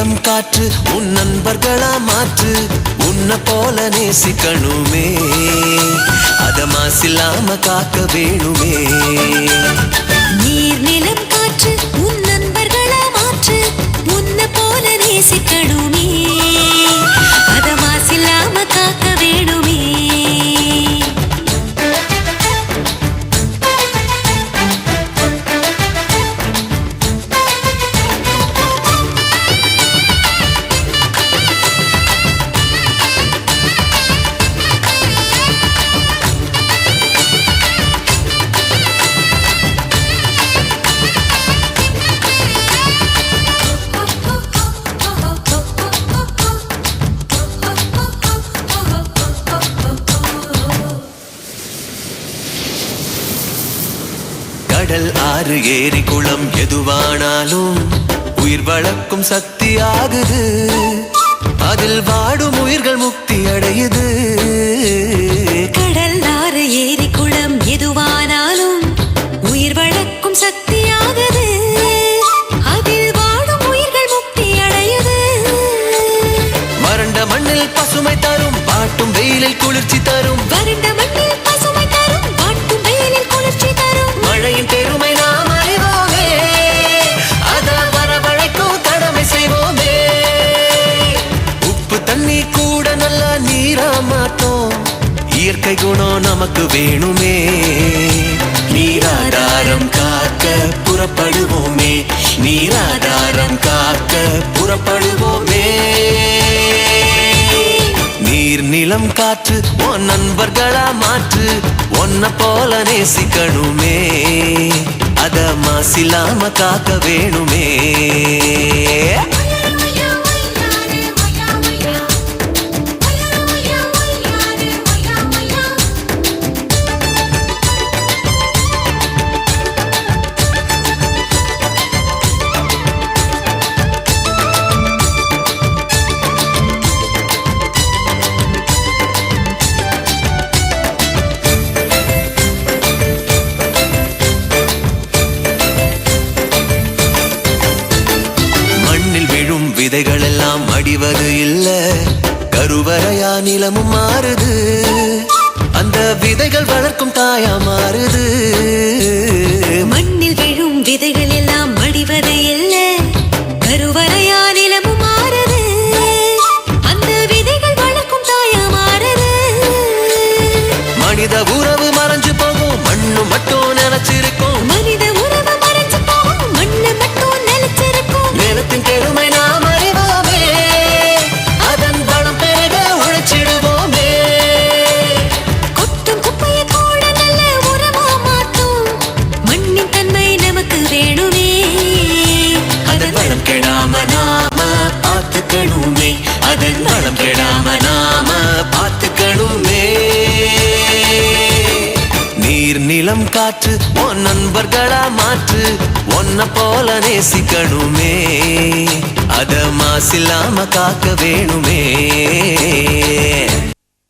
நீலம் காற்று உன் நண்பர்களா மாற்று உன்ன போல நேசிக்கணுமே அத மாசில்லாம காக்க வேணுமே நீர் நிலம் காற்று உன் நண்பர்களா மாற்று உன்ன போல நேசிக்கணுமே அத மாசில்லாம காக்க வேணுமே கடல் ஆறு ஏரி குளம் எதுவானாலும் உயிர் வளர்க்கும் சக்தி ஆகுது அதில் வாடும் உயிர்கள் முக்தி அடையுது கடல் ஆறு ஏரி குளம் எதுவானாலும் உயிர் வளர்க்கும் சக்தி ஆகுது அதில் வாடும் உயிர்கள் முக்தி அடையுது வறண்ட மண்ணில் பசுமை தரும் பாட்டும் வெயிலில் குளிர்ச்சி தரும் வறண்ட மண்ணில் பசுமை தரும் பாட்டும் வெயிலில் குளிர்ச்சி தரும் மழையின் பெருமை நாம் அறிவோமே அத வரவழைக்கும் கடமை செய்வோமே உப்பு தண்ணி கூட நல்ல நீரா மாத்தோம் இயற்கை குணம் நமக்கு வேணுமே நீராதாரம் காக்க புறப்படுவோமே நீராதாரம் காக்க புறப்படுவோமே நீர் நிலம் காற்று உன் நண்பர்களா மாற்று உன்ன போல நேசிக்கணுமே அத மாசில்லாம காக்க வேணுமே விதைகள் எல்லாம் அடிவது இல்ல கருவறையா நிலமும் மாறுது அந்த விதைகள் வளர்க்கும் தாயா மாறுது மண்ணில் விழும் விதைகள் எல்லாம் அடிவது இல்ல கருவறையா நிலமும் மாறுது அந்த விதைகள் வளர்க்கும் தாயா மாறுது மனித உறவு மறைஞ்சு போகும் மண்ணு மட்டும் நினைச்சிருக்கும் மனித உறவு மறைஞ்சு போகும் மண்ணு மட்டும் நினைச்சிருக்கும் நிலத்தின் பெருமை நாம் அறிவோமே அதன் பலம் பெருக உழைச்சிடுவோமே கொட்டும் குப்பையை கூட நல்ல உரமா மாற்றும் மண்ணின் தன்மை நமக்கு வேணுமே அதன் வளம் கெடாம நாம பார்த்துக்கணுமே அதன் வளம் கெடாம நாம பார்த்துக்கணுமே நீர் நிலம் காற்று உன் நண்பர்களா மாற்று உன்ன போல நேசிக்கணுமே அத மாசில்லாம காக்க வேணுமே